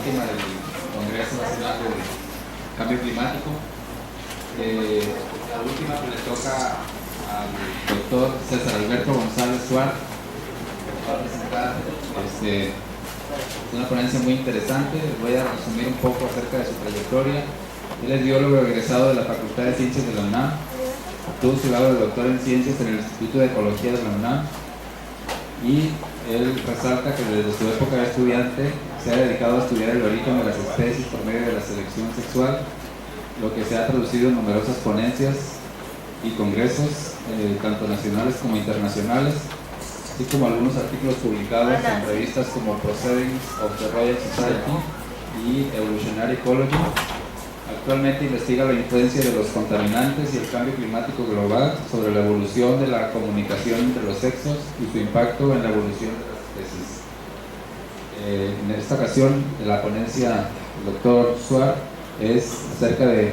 última del Congreso Nacional del Cambio Climático. La última que le toca al doctor César Alberto González Suárez, que va a presentar una ponencia muy interesante. Les voy a resumir un poco acerca de su trayectoria. Él es biólogo egresado de la Facultad de Ciencias de la UNAM, obtuvo su grado de doctor en Ciencias en el Instituto de Ecología de la UNAM, y él resalta que desde su época de estudiante se ha dedicado a estudiar el origen de las especies por medio de la selección sexual, lo que se ha traducido en numerosas ponencias y congresos, tanto nacionales como internacionales, así como algunos artículos publicados en revistas como Proceedings of the Royal Society y Evolutionary Ecology. Actualmente investiga la influencia de los contaminantes y el cambio climático global sobre la evolución de la comunicación entre los sexos y su impacto en la evolución de las especies. En esta ocasión, la ponencia del doctor Suárez es acerca de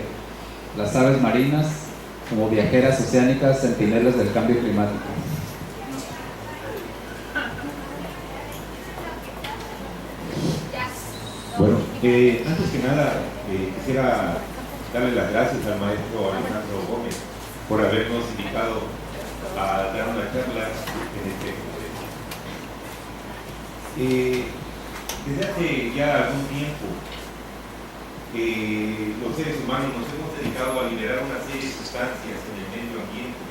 las aves marinas como viajeras oceánicas centinelas del cambio climático. Bueno, antes que nada quisiera darle las gracias al maestro Alejandro Gómez por habernos invitado a dar una charla en este congreso. Desde hace ya algún tiempo los seres humanos nos hemos dedicado a liberar una serie de sustancias en el medio ambiente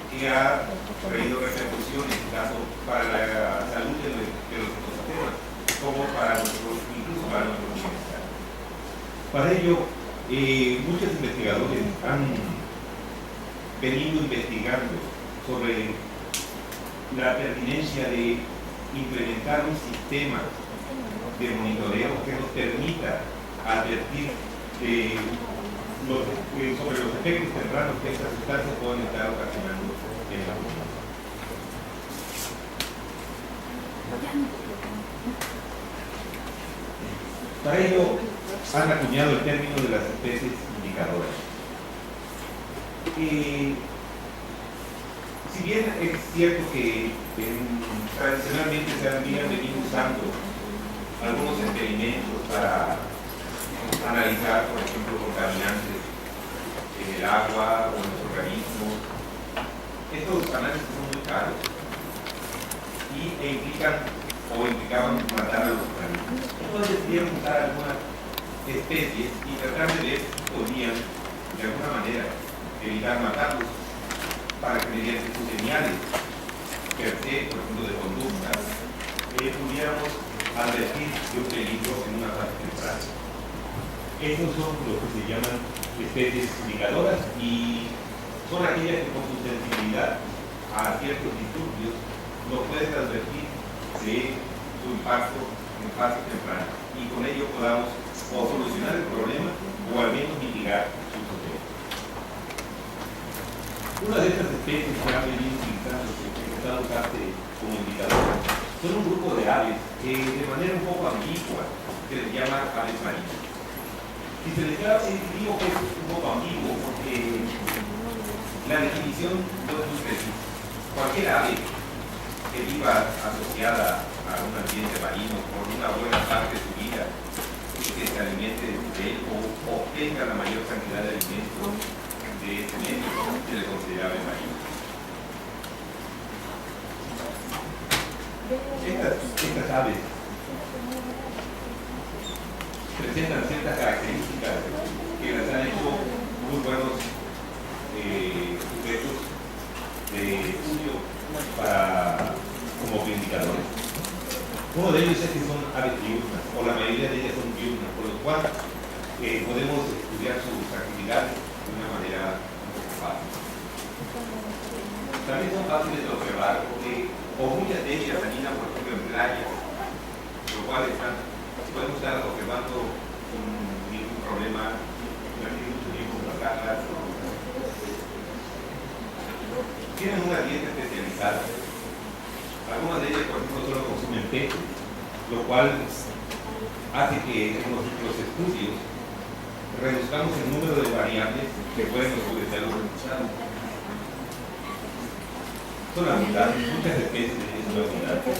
que ha traído repercusiones tanto para la salud de los ecosistemas como para incluso para nuestro bienestar. Para ello, muchos investigadores han venido investigando sobre la pertinencia de implementar un sistema de monitoreo que nos permita advertir sobre los efectos tempranos que estas sustancias pueden estar ocasionando en la comunidad. Para ello han acuñado el término de las especies indicadoras. Si bien es cierto que tradicionalmente se habían venido usando algunos experimentos para analizar, por ejemplo, contaminantes en el agua o en los organismos, estos análisis son muy caros y implicaban matar a los organismos. Entonces decidieron usar algunas especies y tratar de ver si podían, de alguna manera, evitar matarlos para que mediante sus señales per se, por ejemplo, de conducta, pudiéramos advertir de un peligro en una fase temprana. Estos son los que se llaman especies indicadoras y son aquellas que con su sensibilidad a ciertos disturbios nos pueden advertir de su impacto en fase temprana y con ello podamos o solucionar el problema o al menos mitigar sus efectos. Una de estas especies que han venido utilizando, que están usadas como indicadores, son un grupo de aves que de manera un poco ambigua se les llama aves marinas. Si se les digo que es un poco ambiguo porque la definición no es muy precisa. Cualquier ave que viva asociada a un ambiente marino por una buena parte de su vida y que se alimente de él o obtenga la mayor cantidad de alimentos de ese medio se le considera ave marina. Estas aves presentan ciertas características que las han hecho muy buenos sujetos de estudio como indicadores. Uno de ellos es que son aves diurnas, o la mayoría de ellas son diurnas, por lo cual podemos estudiar sus actividades de una manera un poco fácil. También son fáciles de observar porque muchas de ellas anidan, por ejemplo, en playas, lo cual podemos estar observando sin ningún problema durante mucho tiempo sacarlas. Tienen una dieta especializada. Algunas de ellas, por ejemplo, solo consumen peces, lo cual hace que en los estudios reduzcamos el número de variables que pueden oscurecer los resultados. Son abundantes, muchas especies de ellos son abundantes.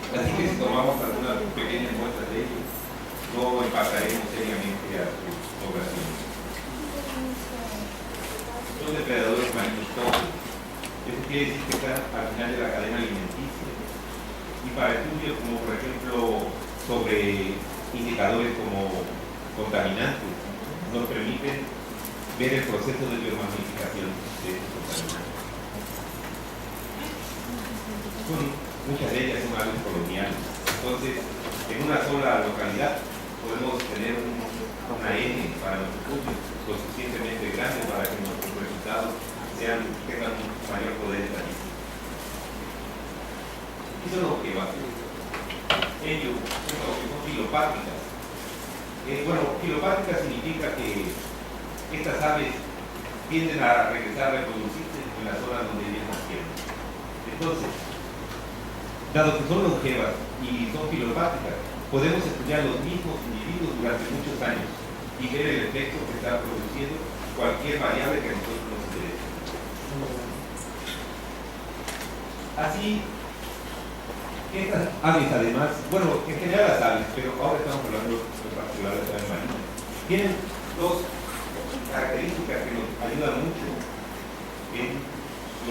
Así que si tomamos algunas pequeñas muestras de ellos, no impactaremos seriamente a sus poblaciones. Los depredadores marinos todos. Eso quiere decir que están al final de la cadena alimenticia. Y para estudios como por ejemplo sobre indicadores como contaminantes, nos permiten ver el proceso de biomagnificación de estos contaminantes. Muchas de ellas son aves coloniales. Entonces, en una sola localidad podemos tener una N para nuestro estudio lo suficientemente grande para que nuestros resultados tengan un mayor poder estadístico. Eso es lo que va a hacer. Ellos son filopáticas. Filopática significa que estas aves tienden a regresar a reproducirse en la zona donde ellas nacieron. Entonces, dado que son longevas y son filopáticas, podemos estudiar los mismos individuos durante muchos años y ver el efecto que está produciendo cualquier variable que a nosotros nos interese. Así, estas aves además, en general las aves, pero ahora estamos hablando en particular de las aves marinas, tienen dos características que nos ayudan mucho en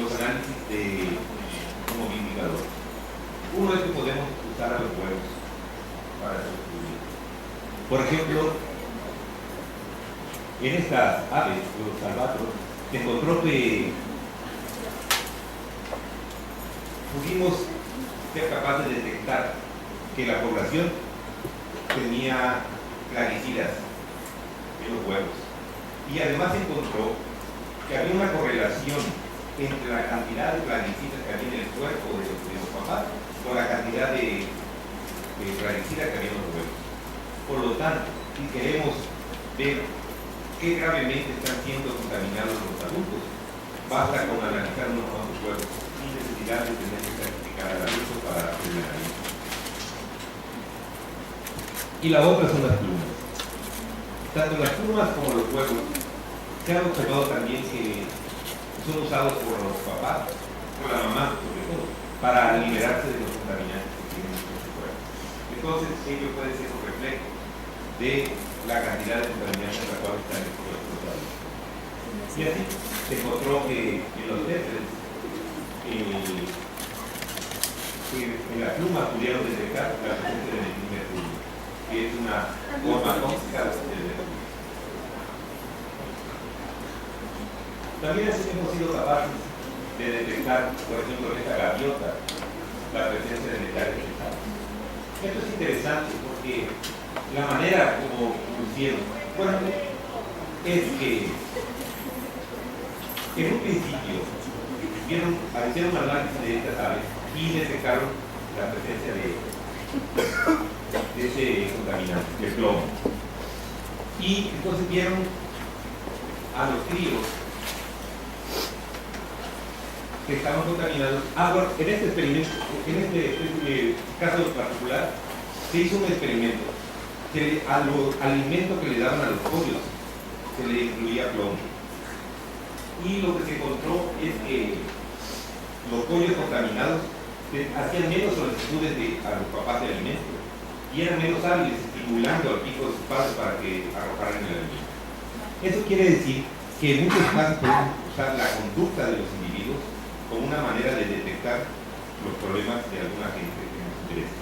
los análisis de un movilizador. Uno es que podemos usar a los huevos para hacer estudios. Por ejemplo, en estas aves, los albatros, se encontró que pudimos ser capaces de detectar que la población tenía plaguicidas en los huevos. Y además se encontró que había una correlación entre la cantidad de plaguicidas que había en el cuerpo de los papás con la cantidad de plaguicidas que había en los huevos. Por lo tanto, si queremos ver qué gravemente están siendo contaminados los adultos, basta con analizar unos cuantos huevos sin necesidad de tener que certificar al adulto para hacer el análisis. Y la otra son las plumas. Tanto las plumas como los huevos se ha observado también que son usados por los papás, por la mamá sobre todo, para liberarse de los contaminantes que tienen en su cuerpo. Entonces, ello puede ser un reflejo de la cantidad de contaminantes a la cual están expuestos los adultos. Y así se encontró que en los testes, en la pluma pudieron detectar la presencia de metilmercurio, que es una forma tóxica del mercurio. También así hemos sido capaces de detectar, por ejemplo, en esta gaviota, la presencia de metales pesados. Esto es interesante porque la manera como lo hicieron, es que en un principio hicieron análisis de estas aves y detectaron la presencia de ese contaminante, de plomo. Y entonces vieron a los críos que estaban contaminados. En este experimento, en este caso particular, se hizo un experimento que al alimento que le daban a los pollos se le incluía plomo. Y lo que se encontró es que los pollos contaminados hacían menos solicitudes a los papás de alimento y eran menos hábiles, estimulando al pico de sus padres para que arrojaran el alimento. Eso quiere decir que en muchos casos podemos usar la conducta de los individuos como una manera de detectar los problemas de alguna gente que nos interesa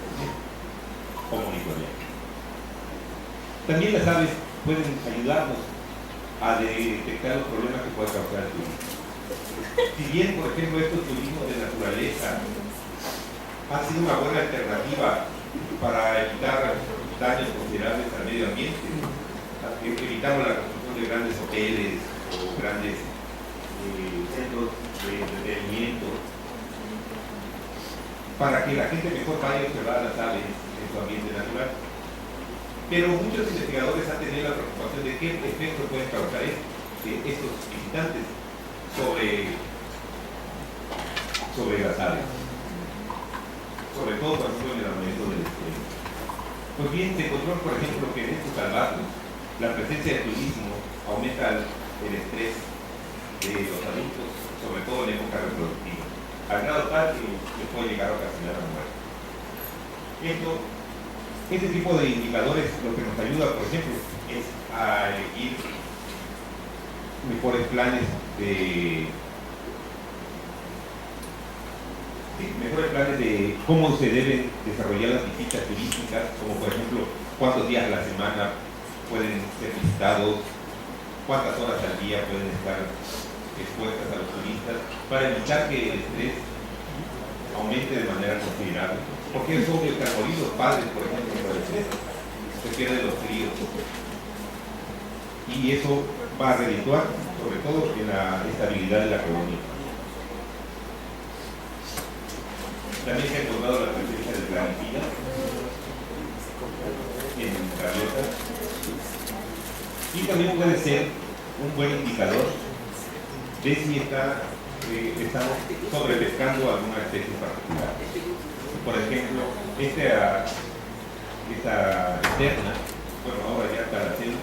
o monitorear. También las aves pueden ayudarnos a detectar los problemas que puede causar el turismo. Si bien, por ejemplo, estos turismos de naturaleza han sido una buena alternativa para evitar daños considerables al medio ambiente, evitamos la construcción de grandes hoteles o grandes centros de entretenimiento, para que la gente mejor vaya a observar las aves en su ambiente natural. Pero muchos investigadores han tenido la preocupación de qué efecto pueden causar estos visitantes sobre las aves, sobre todo por ejemplo en el aumento del estrés. Pues bien, se encontró, por ejemplo, que en estos albatros la presencia de turismo aumenta el estrés de los adultos, sobre todo en época reproductiva, al grado tal que les puede llegar a ocasionar la muerte. Esto Este tipo de indicadores lo que nos ayuda, por ejemplo, es a elegir mejores planes de cómo se deben desarrollar las visitas turísticas, como por ejemplo cuántos días a la semana pueden ser visitados, cuántas horas al día pueden estar expuestas a los turistas, para evitar que el estrés aumente de manera considerable. Porque es obvio que al morir los padres, por ejemplo, por el estrés, se pierden los críos. Y eso va a redituar, sobre todo, en la estabilidad de la colonia. También se ha encontrado la presencia de planicida en gaviotas. Y también puede ser un buen indicador de si estamos sobrepescando alguna especie particular. Por ejemplo, esta eterna, bueno, ahora ya Calacel,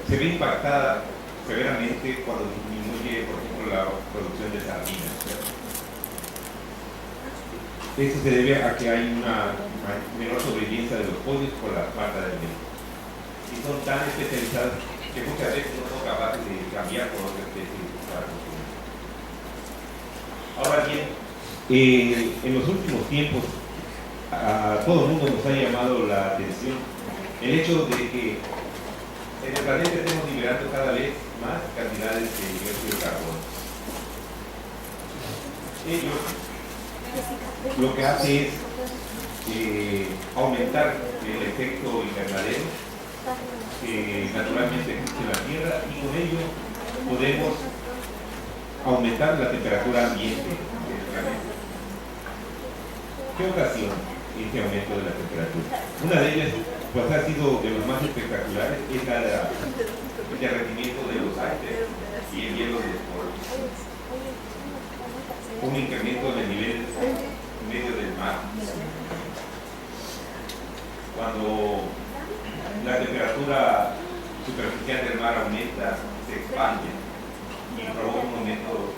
se ve impactada severamente cuando disminuye, por ejemplo, la producción de sardinas. Eso se debe a que hay una menor sobrevivencia de los pollos por la falta de alimento. Y son tan especializadas que muchas veces no son capaces de cambiar por otra especie para consumir. Ahora bien, en los últimos tiempos a todo el mundo nos ha llamado la atención el hecho de que en el planeta estemos liberando cada vez más cantidades de dióxido de carbono. Ello lo que hace es aumentar el efecto invernadero que naturalmente existe en la Tierra, y con ello podemos aumentar la temperatura ambiente del planeta. ¿Qué ocasiona este aumento de la temperatura? Una de ellas, pues ha sido de los más espectaculares, es el derretimiento de los icebergs y el hielo de los polos. Un incremento en el nivel medio del mar. Cuando la temperatura superficial del mar aumenta, se expande y provoca un aumento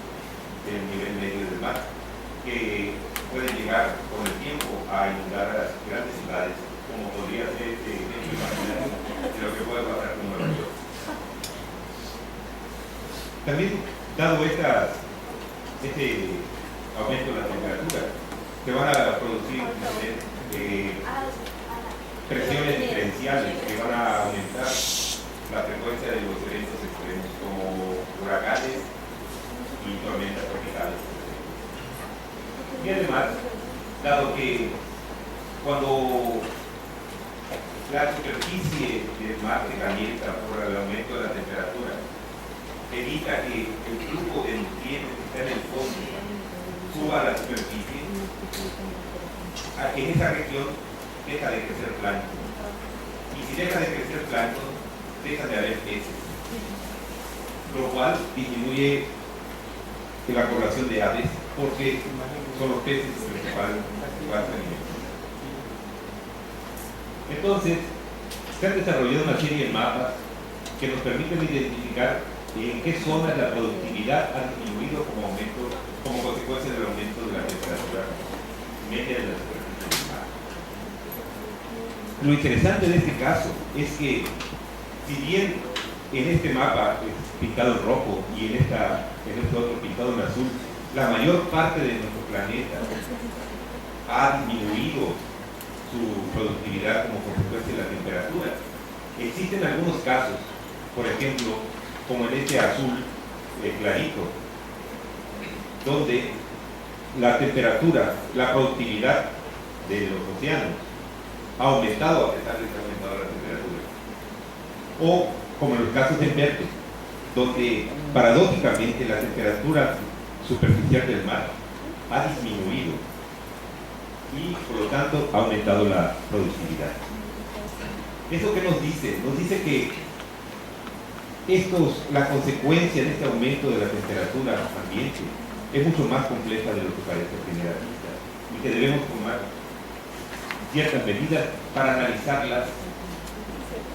del nivel medio del mar que puede llegar con el tiempo a inundar a las grandes ciudades, como podría ser este ejemplo imaginario de lo que puede pasar con Nueva York. También, dado este aumento de la temperatura, se van a producir presiones diferenciales que van a aumentar la frecuencia de los eventos extremos, como huracanes y tormentas tropicales. Y además, dado que cuando la superficie del mar se calienta por el aumento de la temperatura, evita que el flujo de nutrientes que está en el fondo suba a la superficie, en esa región deja de crecer plancton. Y si deja de crecer plancton, deja de haber peces, lo cual disminuye la población de aves, porque son los peces los principales alimentos. Entonces, se han desarrollado una serie de mapas que nos permiten identificar en qué zonas la productividad ha disminuido como consecuencia del aumento de la temperatura media de la superficie del mar. Lo interesante de este caso es que, si bien en este mapa pintado en rojo y en este otro pintado en azul, la mayor parte de nuestro planeta ha disminuido su productividad como consecuencia de la temperatura, existen algunos casos, por ejemplo, como en este azul clarito, donde la temperatura, la productividad de los océanos ha aumentado a pesar de que ha aumentado la temperatura. O como en los casos en verde, donde paradójicamente la temperatura superficial del mar ha disminuido y por lo tanto ha aumentado la productividad. ¿Eso qué nos dice? Nos dice que la consecuencia de este aumento de la temperatura ambiente es mucho más compleja de lo que parece a primera vista, y que debemos tomar ciertas medidas para analizarlas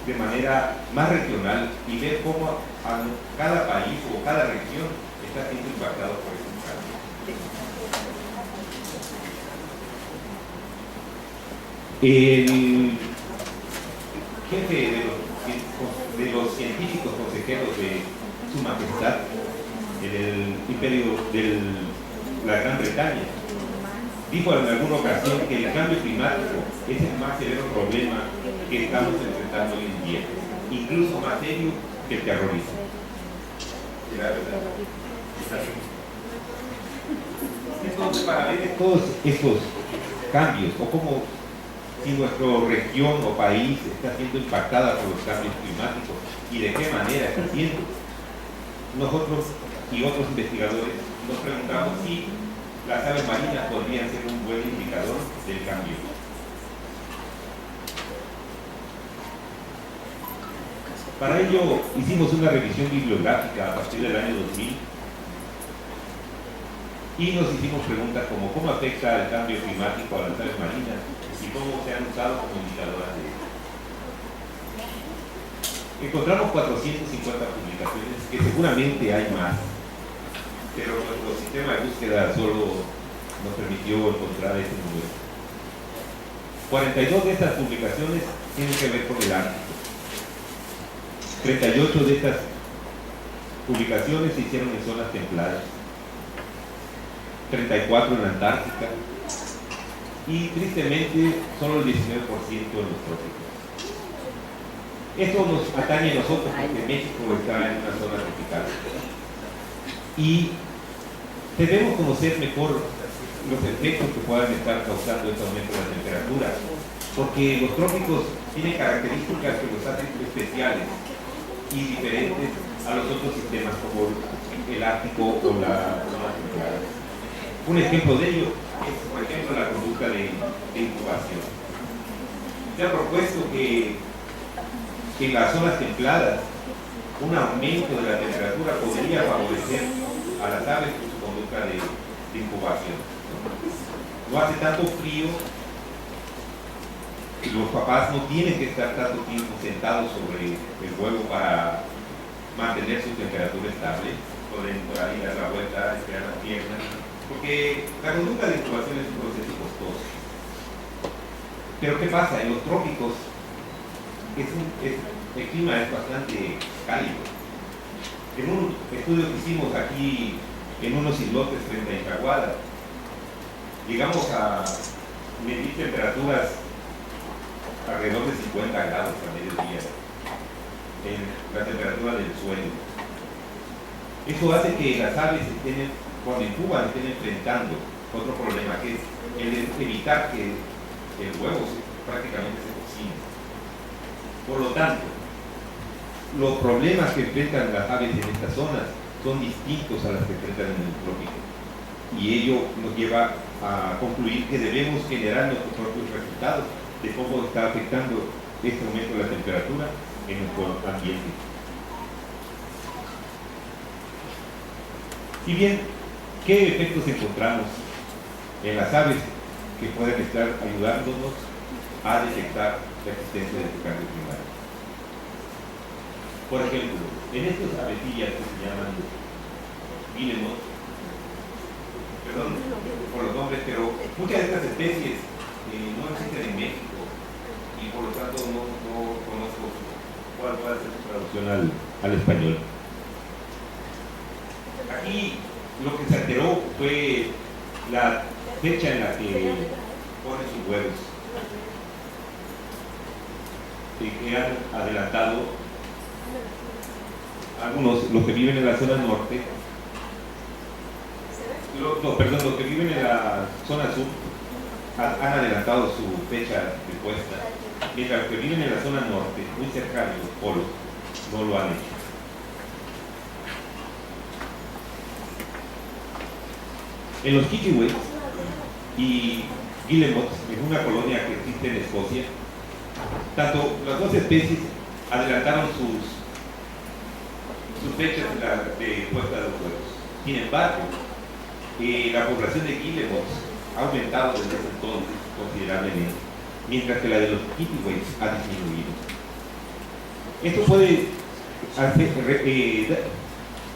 de manera más regional y ver cómo cada país o cada región está siendo impactado por estos cambios. El jefe de los científicos consejeros de Su Majestad en el imperio de la Gran Bretaña dijo en alguna ocasión que el cambio climático es el más severo problema que estamos enfrentando hoy en día, incluso más serio que el terrorismo. ¿Será verdad? Entonces, para ver todos estos cambios, o cómo si nuestra región o país está siendo impactada por los cambios climáticos y de qué manera está siendo, nosotros y otros investigadores nos preguntamos si las aves marinas podrían ser un buen indicador del cambio. Para ello hicimos una revisión bibliográfica a partir del año 2000 y nos hicimos preguntas como cómo afecta el cambio climático a las aves marinas y cómo se han usado como indicadoras de ello. Encontramos 450 publicaciones, que seguramente hay más, pero nuestro sistema de búsqueda solo nos permitió encontrar ese número. 42 de estas publicaciones tienen que ver con el Ártico. 38 de estas publicaciones se hicieron en zonas templadas, 34 en la Antártica y tristemente solo el 19% en los trópicos. Esto nos atañe a nosotros porque México está en una zona tropical y debemos conocer mejor los efectos que puedan estar causando este aumento de la temperatura, porque los trópicos tienen características que los hacen especiales y diferentes a los otros sistemas como el Ártico o la zona templada. Un ejemplo de ello es, por ejemplo, la conducta de incubación. Se ha propuesto que en las zonas templadas un aumento de la temperatura podría favorecer a las aves con su conducta de incubación. No hace tanto frío, los papás no tienen que estar tanto tiempo sentados sobre el huevo para mantener su temperatura estable, pueden por ahí dar la vuelta, estirar las piernas, porque la conducta de incubación es un proceso costoso. Pero ¿qué pasa? En los trópicos el clima es bastante cálido. En un estudio que hicimos aquí en unos islotes frente a Incahuala, llegamos a medir temperaturas alrededor de 50 grados a mediodía en la temperatura del suelo. Eso hace que las aves cuando incuban estén enfrentando otro problema, que es el evitar que el huevo prácticamente se cocine. Por lo tanto, los problemas que enfrentan las aves en estas zonas son distintos a las que enfrentan en el trópico, y ello nos lleva a concluir que debemos generar nuestros propios resultados de cómo está afectando este aumento de la temperatura en nuestro ambiente. Y bien, ¿qué efectos encontramos en las aves que pueden estar ayudándonos a detectar la existencia de este cambio climático? Por ejemplo, en estas abetillas que se llaman guillemots, perdón por los nombres, pero muchas de estas especies no existen en México y por lo tanto no conozco cuál puede ser su traducción al español. Aquí lo que se alteró fue la fecha en la que ponen sus huevos, que han adelantado algunos, los que viven en la zona norte, los que viven en la zona sur han adelantado su fecha de puesta, mientras los que viven en la zona norte, muy cerca de los polos, no lo han hecho. En los Kittiwakes y Guillemots, en una colonia que existe en Escocia, tanto las dos especies adelantaron sus fechas de puesta de los huevos. Sin embargo, la población de Guillemots ha aumentado desde ese entonces considerablemente, mientras que la de los Kittiwakes ha disminuido. Esto puede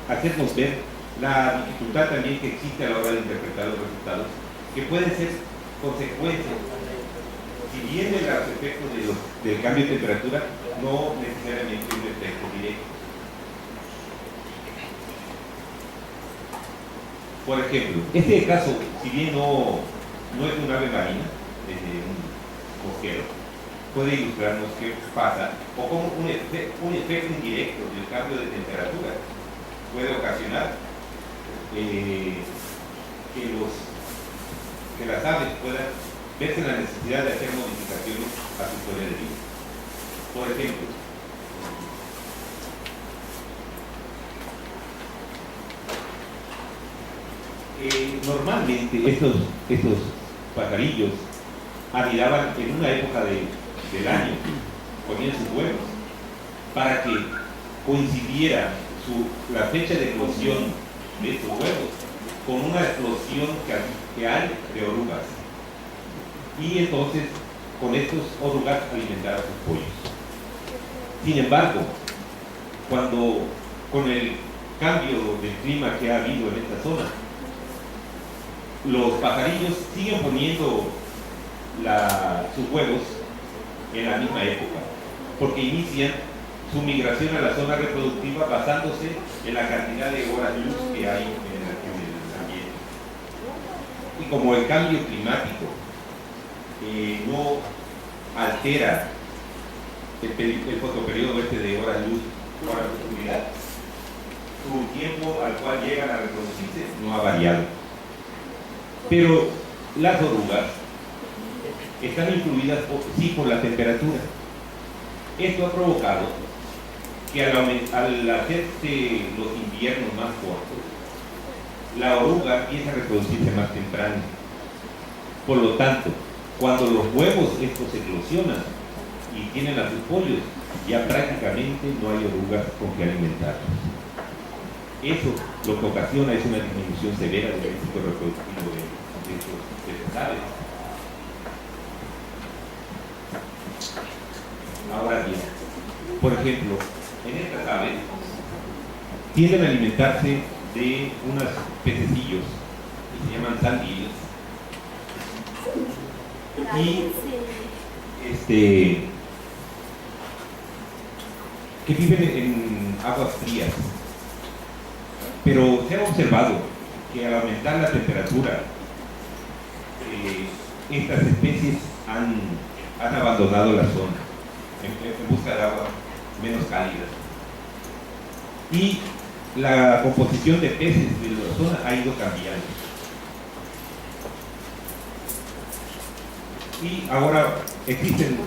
hacernos ver la dificultad también que existe a la hora de interpretar los resultados, que pueden ser consecuencias si bien los efectos del cambio de temperatura no necesariamente un efecto directo. Por ejemplo, este caso, si bien no es un ave marina, es de un mosquero, puede ilustrarnos qué pasa, o cómo un efecto indirecto del cambio de temperatura puede ocasionar que las aves puedan verse en la necesidad de hacer modificaciones a su historia de vida. Por ejemplo, normalmente estos pajarillos anidaban en una época del año, ponían sus huevos, para que coincidiera la fecha de eclosión de estos huevos con una explosión que hay de orugas. Y entonces con estos orugas alimentar a sus pollos. Sin embargo, con el cambio del clima que ha habido en esta zona, los pajarillos siguen poniendo sus huevos en la misma época, porque inician su migración a la zona reproductiva basándose en la cantidad de horas luz que hay en el ambiente. Y como el cambio climático no altera el fotoperiodo de horas luz, horas de oscuridad, su tiempo al cual llegan a reproducirse no ha variado. Pero las orugas están influidas por la temperatura. Esto ha provocado que al hacerse los inviernos más cortos, la oruga empieza a reproducirse más temprano. Por lo tanto, cuando los huevos estos eclosionan y tienen a sus pollos, ya prácticamente no hay orugas con que alimentarlos. Eso lo que ocasiona es una disminución severa del éxito reproductivo de estas aves. Ahora bien, por ejemplo, en estas aves tienden a alimentarse de unos pececillos que se llaman sandíes y que viven en aguas frías. Pero se ha observado que al aumentar la temperatura, estas especies han abandonado la zona en busca de agua menos cálida. Y la composición de peces de la zona ha ido cambiando. Y ahora existen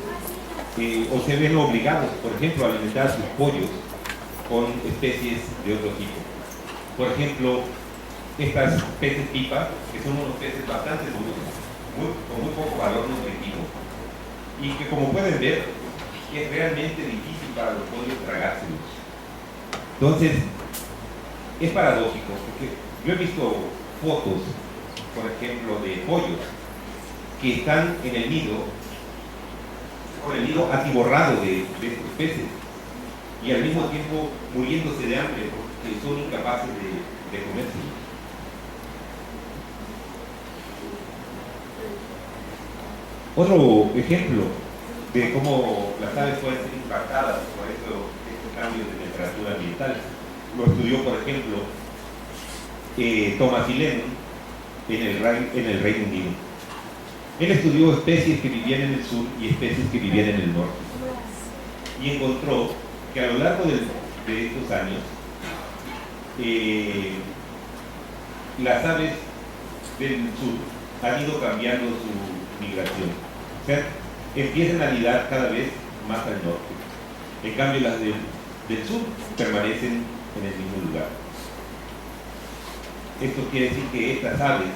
o se ven obligados, por ejemplo, a alimentar a sus pollos con especies de otro tipo. Por ejemplo, estas peces pipa, que son unos peces bastante duros, con muy poco valor nutritivo, y que, como pueden ver, es realmente difícil para los pollos tragárselos. Entonces, es paradójico, porque yo he visto fotos, por ejemplo, de pollos que están en el nido, con el nido atiborrado de estos peces, y al mismo tiempo muriéndose de hambre porque son incapaces de comerse. Otro ejemplo de cómo las aves pueden ser impactadas por estos cambios de temperatura ambiental lo estudió, por ejemplo, Thomas y Lennon en el Reino Unido. Él estudió especies que vivían en el sur y especies que vivían en el norte, y encontró que a lo largo de estos años las aves del sur han ido cambiando su migración. O sea, empiezan a anidar cada vez más al norte. En cambio, las del sur permanecen en el mismo lugar. Esto quiere decir que estas aves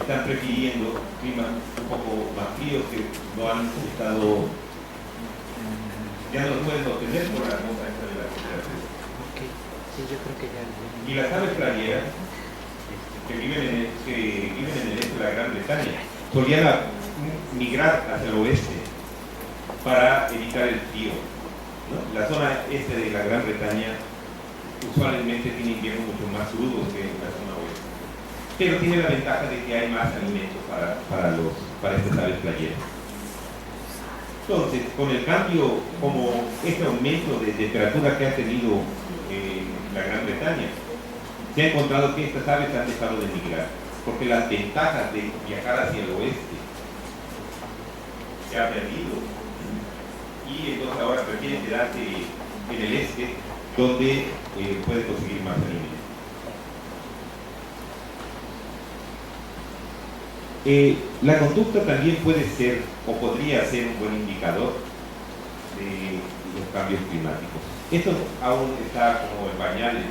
están prefiriendo climas un poco más fríos que no han estado, ya no pueden obtener por la cosa esta de la temperatura. Okay. Sí, yo creo que ya. Y las aves playeras que viven en el este de la Gran Bretaña solían migrar hacia el oeste para evitar el frío, ¿no? La zona este de la Gran Bretaña usualmente tiene inviernos mucho más crudos que la zona oeste, pero tiene la ventaja de que hay más alimentos para estas aves playeras. Entonces, con el cambio, como este aumento de temperatura que ha tenido la Gran Bretaña, se ha encontrado que estas aves han dejado de migrar, porque las ventajas de viajar hacia el oeste se han perdido, y entonces ahora prefieren quedarse en el este, donde pueden conseguir más alimentos. La conducta también puede ser, o podría ser, un buen indicador de los cambios climáticos. Esto aún está como en pañales,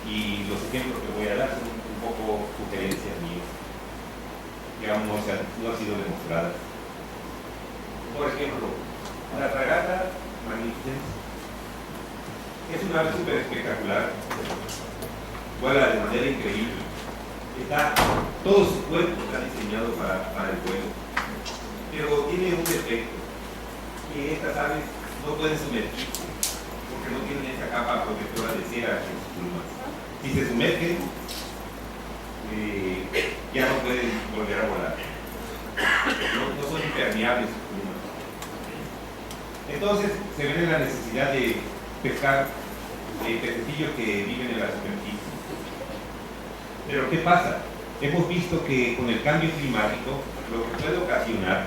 y los ejemplos que voy a dar son un poco sugerencias mías, que aún no han sido demostradas. Por ejemplo, la fragata magnificens es una ave súper espectacular, vuela de manera increíble. Todo su cuerpo está diseñado para el vuelo, pero tiene un defecto, que estas aves no pueden sumergirse, porque no tienen esa capa protectora de cera en sus plumas. Si se sumergen, ya no pueden volver a volar. No son impermeables sus plumas. Entonces se ve la necesidad de pescar pececillos que viven en la superficie. Pero ¿qué pasa? Hemos visto que con el cambio climático lo que puede ocasionar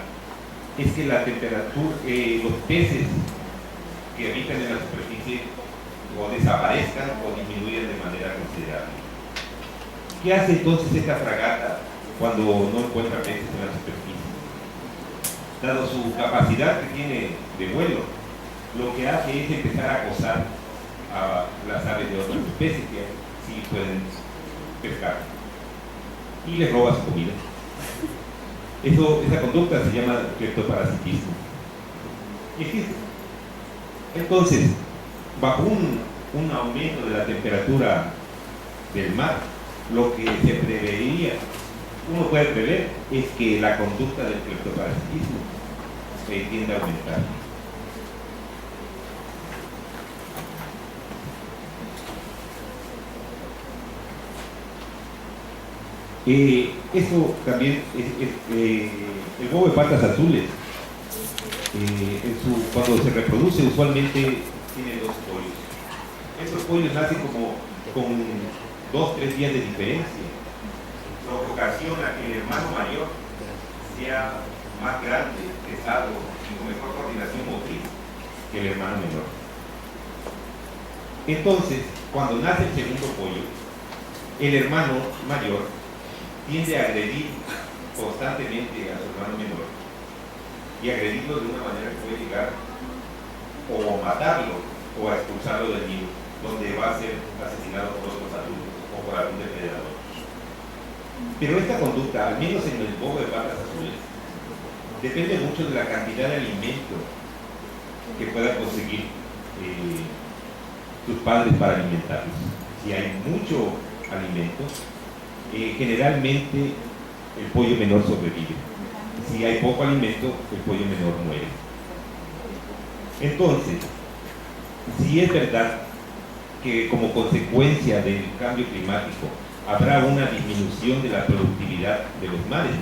es que la temperatura, los peces que habitan en la superficie o desaparezcan o disminuyan de manera considerable. ¿Qué hace entonces esta fragata cuando no encuentra peces en la superficie? Dado su capacidad que tiene de vuelo, lo que hace es empezar a acosar a las aves de otras especies que sí pueden pescar, y les roba su comida. Esa conducta se llama cleptoparasitismo. Entonces, bajo un aumento de la temperatura del mar, lo que se prevería, uno puede prever, es que la conducta del cleptoparasitismo tiende a aumentar. Eso también el huevo de patas azules, cuando se reproduce, usualmente tiene 2 pollos. Estos pollos nacen como con 2-3 días de diferencia, lo que ocasiona que el hermano mayor sea más grande, pesado y con mejor coordinación motriz que el hermano menor. Entonces, cuando nace el segundo pollo, el hermano mayor tiende a agredir constantemente a su hermano menor, y agredirlo de una manera que puede llegar o a matarlo o a expulsarlo del nido, donde va a ser asesinado por otros adultos o por algún depredador. Pero esta conducta, al menos en el huevo de patas azules, depende mucho de la cantidad de alimento que puedan conseguir sus padres para alimentarlos. Si hay mucho alimento, generalmente el pollo menor sobrevive. Si hay poco alimento, el pollo menor muere. Entonces, si es verdad que como consecuencia del cambio climático habrá una disminución de la productividad de los mares,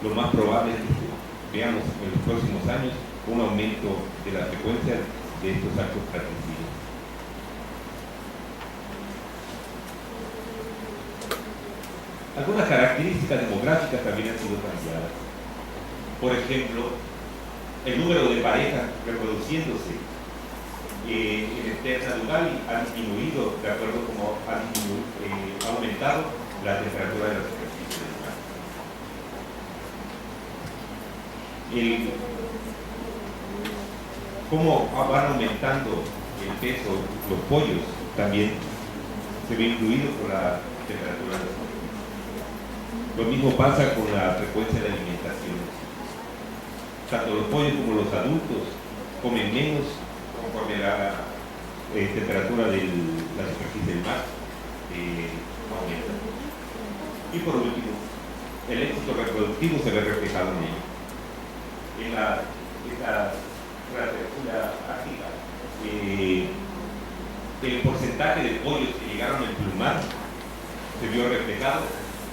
lo más probable es que veamos en los próximos años un aumento de la frecuencia de estos actos fratricidas. Algunas características demográficas también han sido cambiadas. Por ejemplo, el número de parejas reproduciéndose en el ter natural ha disminuido de acuerdo a cómo ha aumentado la temperatura de la superficie del mar. Cómo van aumentando el peso, los pollos también se ve influido por la temperatura de la superficie. Lo mismo pasa con la frecuencia de alimentación. Tanto los pollos como los adultos comen menos conforme la temperatura de la superficie del mar aumenta. Y por último, el éxito reproductivo se ve reflejado en ello. En esta literatura áfrica, el porcentaje de pollos que llegaron a emplumar se vio reflejado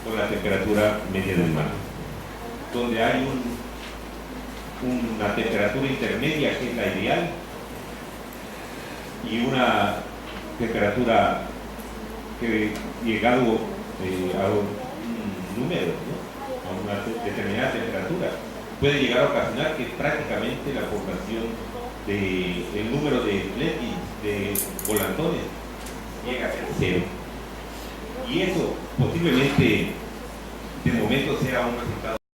con la temperatura media del mar, donde hay una temperatura intermedia, que es la ideal, y una temperatura que, llegado a un número, ¿no?, a una determinada temperatura, puede llegar a ocasionar que prácticamente la población el número de fletchings, de volantones, llega a ser 0. Y eso posiblemente de momento sea un resultado